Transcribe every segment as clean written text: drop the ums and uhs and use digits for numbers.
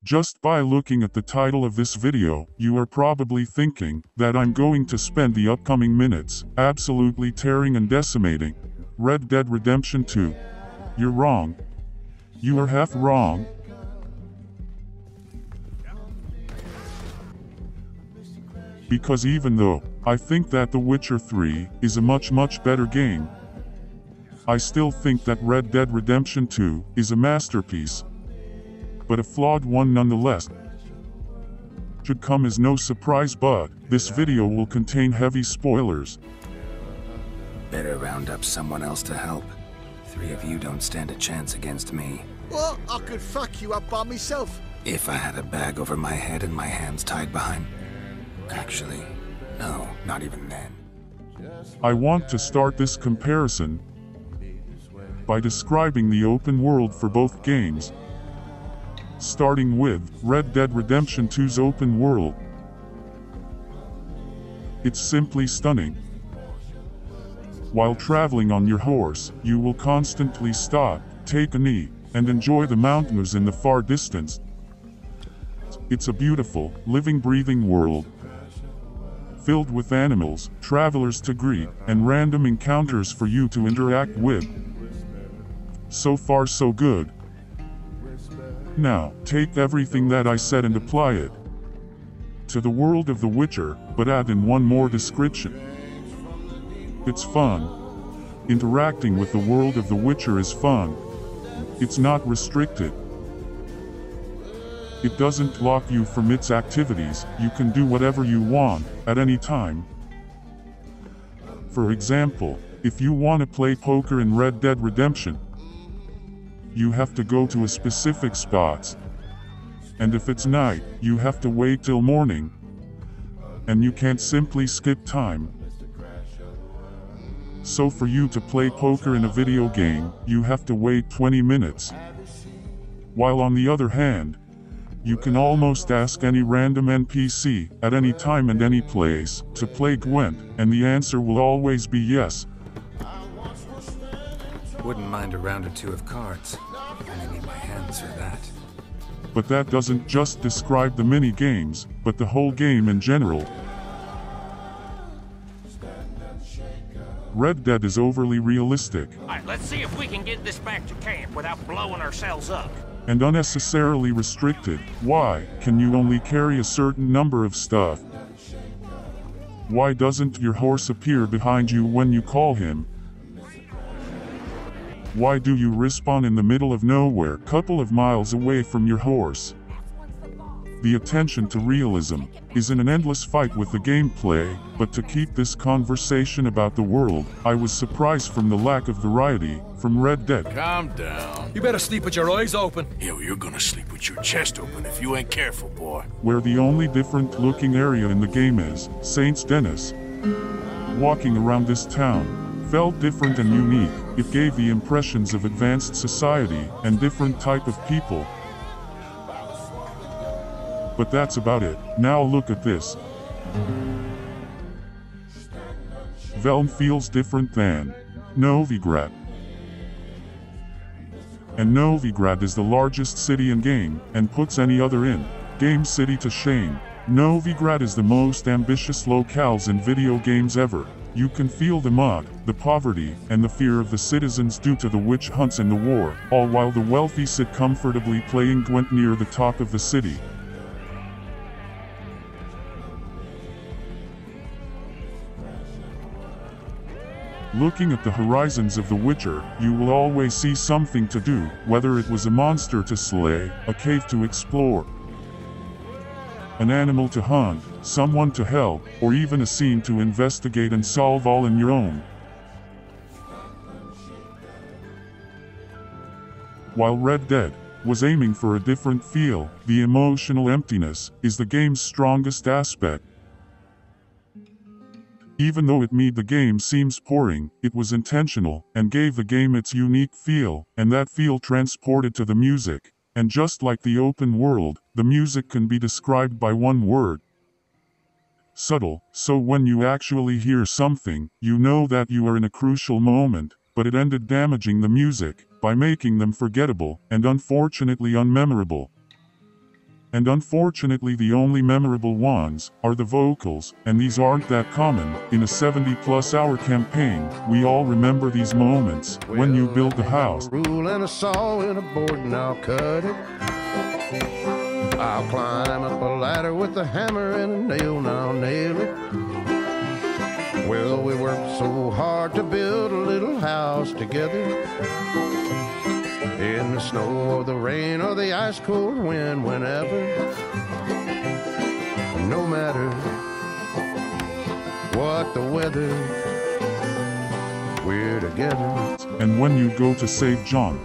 Just by looking at the title of this video, you are probably thinking that I'm going to spend the upcoming minutes absolutely tearing and decimating Red Dead Redemption 2. You're wrong. You are half wrong. Because even though I think that The Witcher 3 is a much better game, I still think that Red Dead Redemption 2 is a masterpiece, but a flawed one nonetheless. Should come as no surprise, but this video will contain heavy spoilers. Better round up someone else to help. 3 of you don't stand a chance against me. What? I could fuck you up by myself. If I had a bag over my head and my hands tied behind... Actually, no, not even then. I want to start this comparison by describing the open world for both games, starting with Red Dead Redemption 2's open world. It's simply stunning. While traveling on your horse, you will constantly stop, take a knee, and enjoy the mountains in the far distance. It's a beautiful, living, breathing world, filled with animals, travelers to greet, and random encounters for you to interact with. So far so good. Now, take everything that I said and apply it to the world of The Witcher, but add in one more description. It's fun. Interacting with the world of The Witcher is fun. It's not restricted. It doesn't lock you from its activities. You can do whatever you want, at any time. For example, if you want to play poker in Red Dead Redemption, you have to go to a specific spot. And if it's night, you have to wait till morning. And you can't simply skip time. So for you to play poker in a video game, you have to wait 20 minutes. While on the other hand, you can almost ask any random NPC, at any time and any place, to play Gwent, and the answer will always be yes. Wouldn't mind a round or two of cards. I only need my hands for that. But that doesn't just describe the mini-games, but the whole game in general. Red Dead is overly realistic. Alright, let's see if we can get this back to camp without blowing ourselves up. And unnecessarily restricted. Why can you only carry a certain number of stuff? Why doesn't your horse appear behind you when you call him? Why do you respawn in the middle of nowhere, couple of miles away from your horse? The attention to realism is in an endless fight with the gameplay, but to keep this conversation about the world, I was surprised from the lack of variety from Red Dead. Calm down. You better sleep with your eyes open. Yeah, well, you're gonna sleep with your chest open if you ain't careful, boy. Where the only different looking area in the game is Saint's Denis. Walking around this town felt different and unique. It gave the impressions of advanced society and different type of people. But that's about it. Now look at this. Velm feels different than Novigrad. And Novigrad is the largest city in game, and puts any other in game city to shame. Novigrad is the most ambitious locales in video games ever. You can feel the mud, the poverty, and the fear of the citizens due to the witch hunts and the war, all while the wealthy sit comfortably playing Gwent near the top of the city. Looking at the horizons of The Witcher, you will always see something to do, whether it was a monster to slay, a cave to explore, an animal to hunt, someone to help, or even a scene to investigate and solve all on your own. While Red Dead was aiming for a different feel, the emotional emptiness is the game's strongest aspect. Even though it made the game seems boring, it was intentional, and gave the game its unique feel, and that feel transported to the music. And just like the open world, the music can be described by one word: subtle. So when you actually hear something, you know that you are in a crucial moment, but it ended damaging the music by making them forgettable, and unfortunately unmemorable. And unfortunately the only memorable ones are the vocals, and these aren't that common. In a 70+ hour campaign, we all remember these moments when you build the house. A rule and a saw and a board and I'll cut it. I'll climb up a ladder with a hammer and a nail and I'll nail it. Well, we worked so hard to build a little house together. In the snow or the rain or the ice cold wind, whenever. No matter what the weather, we're together. And when you go to save John,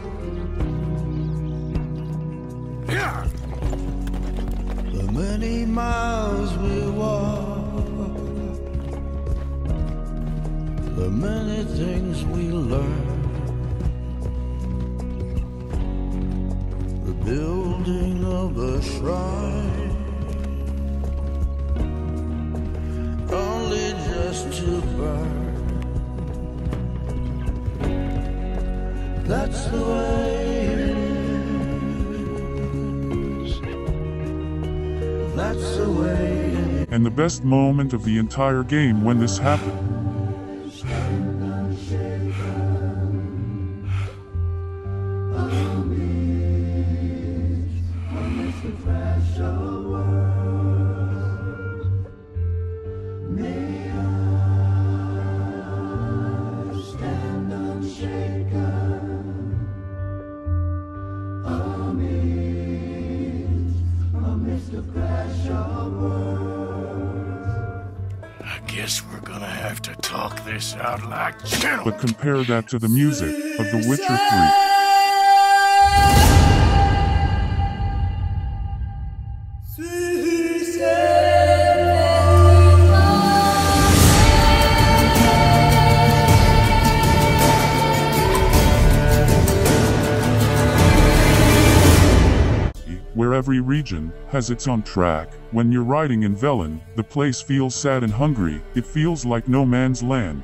the many miles we walk, the many things we learn, the building of a shrine, only just to burn. That's the way it is. That's the way it is. and the best moment of the entire game when this happened. I guess we're gonna have to talk this out like gentlemen. But compare that to the music of The Witcher 3. Where every region has its own track. When you're riding in Velen, the place feels sad and hungry. It feels like no man's land.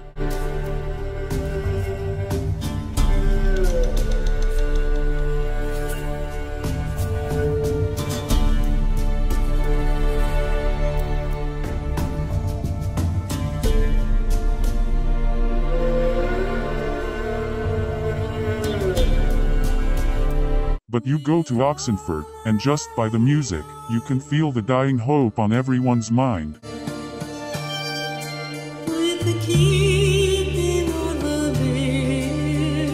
But you go to Oxenford, and just by the music, you can feel the dying hope on everyone's mind. With the keeping on the bill,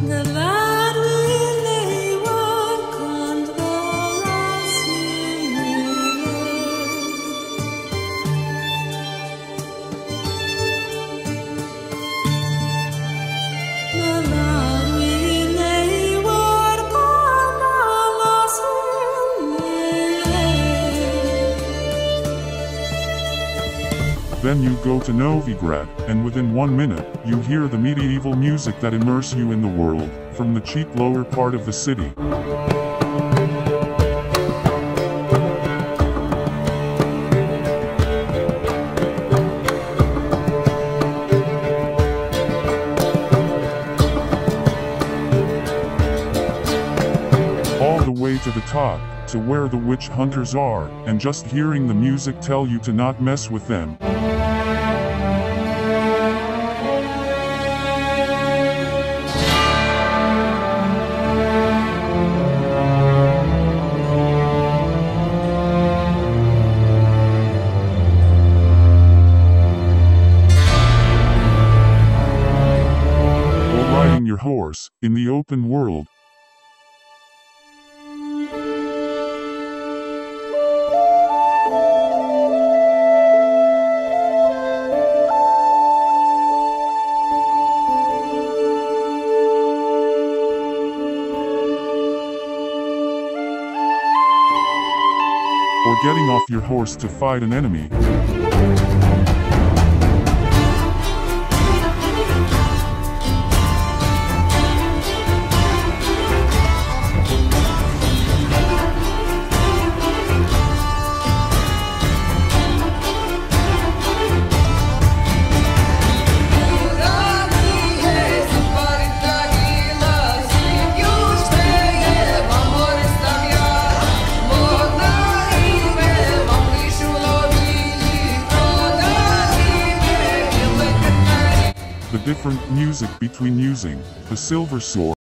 the lad will lay walk on the Then you go to Novigrad, and within 1 minute, you hear the medieval music that immerses you in the world, from the cheap lower part of the city. All the way to the top, to where the witch hunters are, and just hearing the music tell you to not mess with them. Or riding your horse, in the open world. Or getting off your horse to fight an enemy. different music between using the silver sword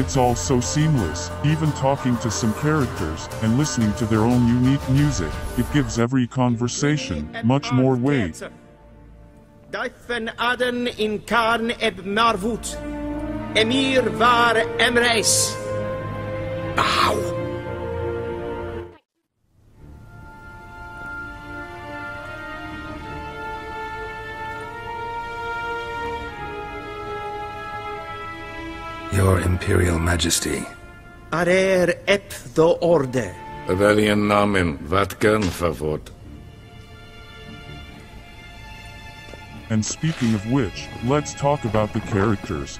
it's all so seamless, even talking to some characters, and listening to their own unique music, it gives every conversation much more weight. Daifen Aden in Karn eb Marvut, Emir var Emreis. Bow! Your Imperial Majesty. Arer ep do orde. Veljen namen, vatkan favot. And speaking of which, let's talk about the characters.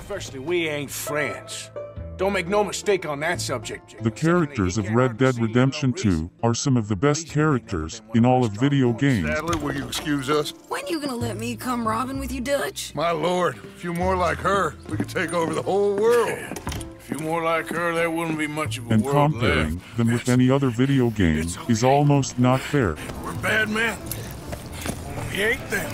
Firstly, we ain't friends. Don't make no mistake on that subject. The characters of Red Dead Redemption 2 are some of the best characters in all of video games. Sadler, will you excuse us? When you gonna let me come robbing with you, Dutch? My lord, a few more like her, we could take over the whole world. A few more like her, there wouldn't be much of a And world comparing left. them with any other video game is almost not fair. We're bad men. We ain't them.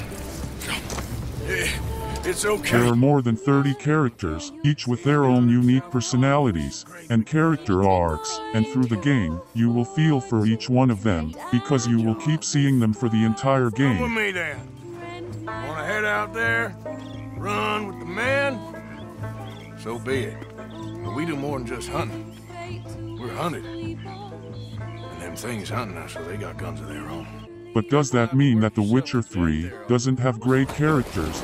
It's okay. There are more than 30 characters, each with their own unique personalities and character arcs, and through the game, you will feel for each one of them, because you will keep seeing them for the entire Come with game. me then. Wanna head out there? Run with the man? So be it. But we do more than just hunting. We're hunted. And them things hunting us, so they got guns of their own. But does that mean that The Witcher 3 doesn't have great characters?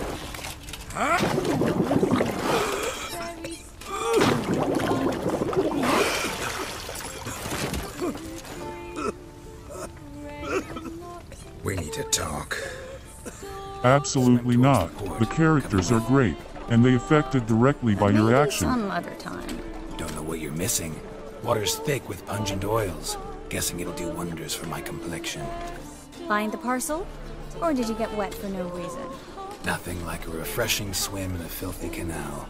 We need to talk. Absolutely not. The characters are great, and they affected directly by your Maybe action. some other time. Don't know what you're missing. Water's thick with pungent oils. Guessing it'll do wonders for my complexion. Find the parcel? Or did you get wet for no reason? Nothing like a refreshing swim in a filthy canal.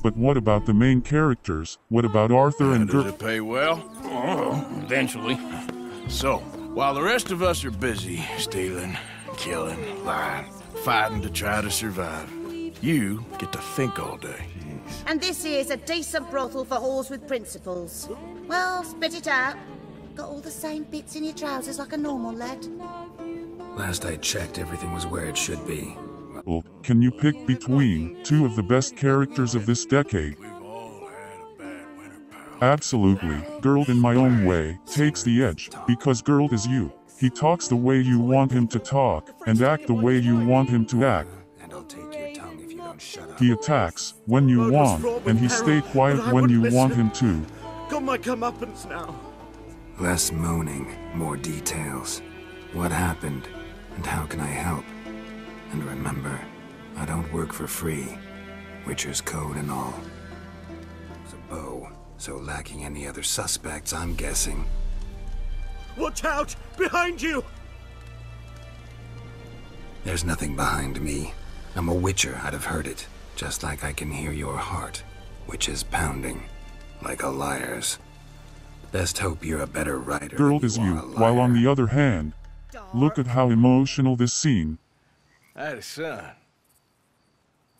But what about the main characters? What about Arthur and Does Geralt? it pay well? Oh, eventually. So, while the rest of us are busy stealing, killing, lying, fighting to try to survive, you get to think all day. And this is a decent brothel for whores with principles. Well, spit it out. Got all the same bits in your trousers like a normal lad. Last I checked, everything was where it should be. Can you pick between two of the best characters of this decade? Absolutely. Geralt, in my own way, takes the edge, because Geralt is you. He talks the way you want him to talk, and act the way you want him to act. And I'll take your tongue if you don't shut up. He attacks when you want, and he stays quiet when you want him to. Got my comeuppance now. Less moaning, more details. What happened, and how can I help? And remember, I don't work for free. Witcher's code and all. It's a bow, so lacking any other suspects, I'm guessing. Watch out! Behind you! There's nothing behind me. I'm a witcher, I'd have heard it. Just like I can hear your heart, which is pounding, like a liar's. Best hope you're a better writer. Geralt is you, while on the other hand, look at how emotional this scene. I had a son.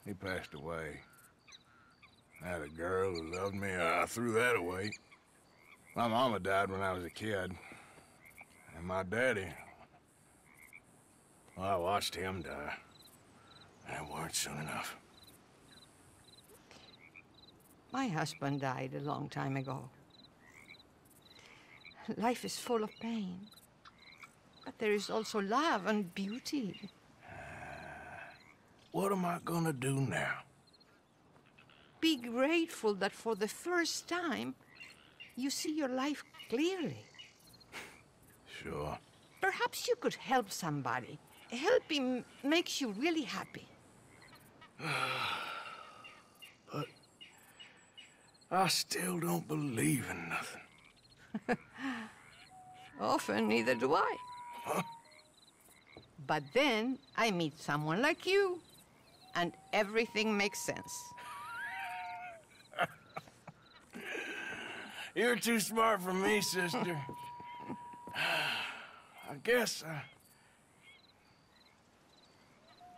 He passed away. I had a girl who loved me. I threw that away. My mama died when I was a kid. And my daddy, well, I watched him die. And it weren't soon enough. My husband died a long time ago. Life is full of pain. But there is also love and beauty. What am I gonna do now? Be grateful that for the first time, you see your life clearly. Sure. Perhaps you could help somebody. Helping makes you really happy. But I still don't believe in nothing. Often, neither do I. Huh? But then I meet someone like you, and everything makes sense. You're too smart for me, sister. I guess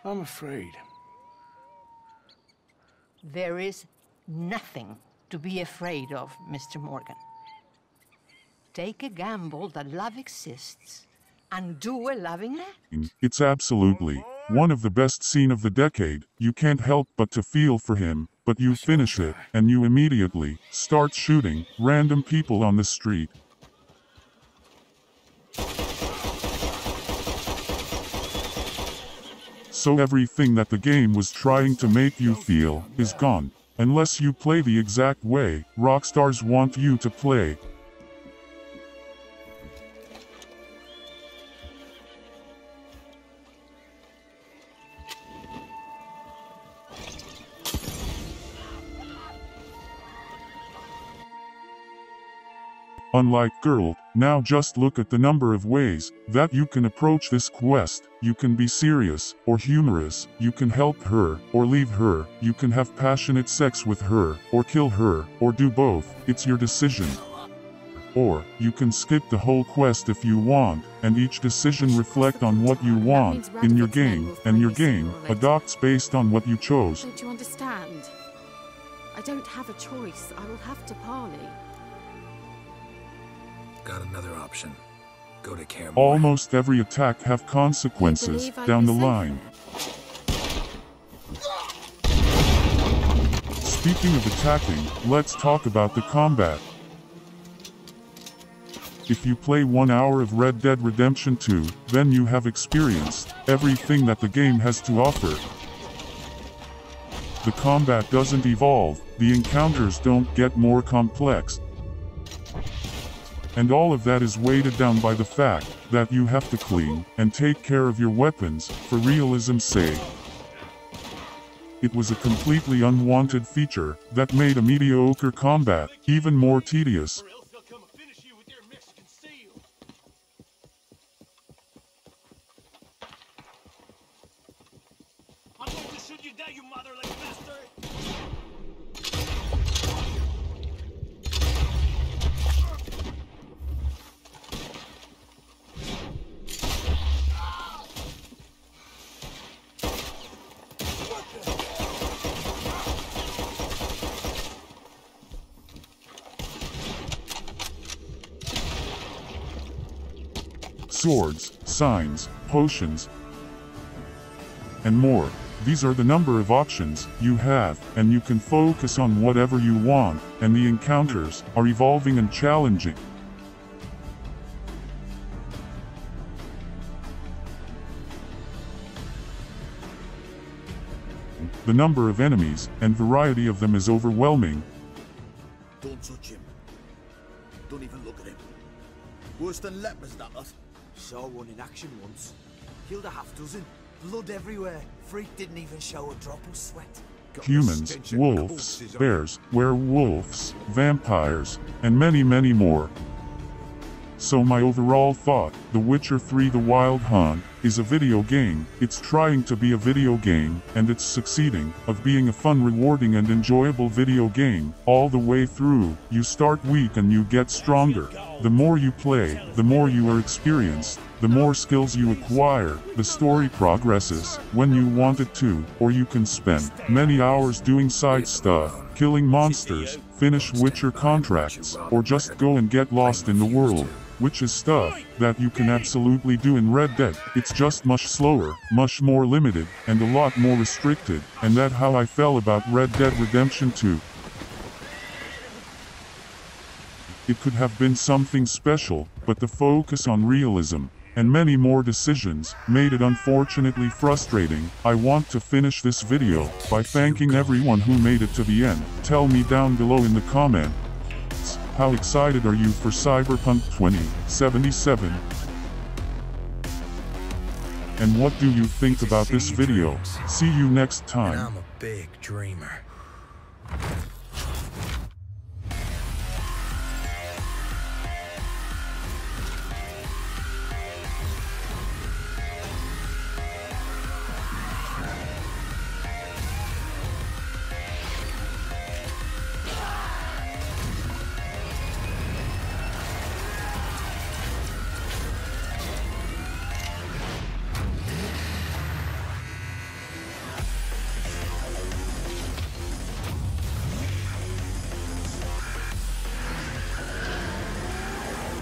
I'm afraid. There is nothing to be afraid of, Mr. Morgan. Take a gamble that love exists and do a loving act. It's absolutely one of the best scenes of the decade. You can't help but to feel for him, but you finish it, and you immediately start shooting random people on the street. So everything that the game was trying to make you feel is gone. Unless you play the exact way Rockstars want you to play. Unlike Geralt, now just look at the number of ways that you can approach this quest. You can be serious or humorous, you can help her or leave her, you can have passionate sex with her or kill her, or do both. It's your decision. Or, you can skip the whole quest if you want, and each decision reflect on what you want in your game, and your game adopts based on what you chose. Don't you understand? I don't have a choice. I will have to parley. Got another option. Go to Care. Almost every attack have consequences down the line. Speaking of attacking, let's talk about the combat. If you play 1 hour of Red Dead Redemption 2, then you have experienced everything that the game has to offer. The combat doesn't evolve, the encounters don't get more complex. And all of that is weighted down by the fact that you have to clean and take care of your weapons for realism's sake. It was a completely unwanted feature that made a mediocre combat even more tedious. Swords, signs, potions, and more. These are the number of options you have, and you can focus on whatever you want, and the encounters are evolving and challenging. The number of enemies and variety of them is overwhelming. Don't touch him. Don't even look at him. Worse than lepers, that lot. Saw one in action once. Killed a half dozen. Blood everywhere. Freak didn't even show a drop of sweat. Humans, wolves, bears, werewolves, vampires, and many, many more. So my overall thought, The Witcher 3: The Wild Hunt, is a video game, it's trying to be a video game, and it's succeeding, of being a fun, rewarding and enjoyable video game, all the way through. You start weak and you get stronger. The more you play, the more you are experienced, the more skills you acquire, the story progresses, when you want it to, or you can spend many hours doing side stuff, killing monsters, finish Witcher contracts, or just go and get lost in the world. Which is stuff that you can absolutely do in Red Dead. It's just much slower, much more limited, and a lot more restricted, and that's how I felt about Red Dead Redemption 2. It could have been something special, but the focus on realism, and many more decisions, made it unfortunately frustrating. I want to finish this video by thanking everyone who made it to the end. Tell me down below in the comments, how excited are you for Cyberpunk 2077? And what do you think about this video? See you next time. I'm a big dreamer.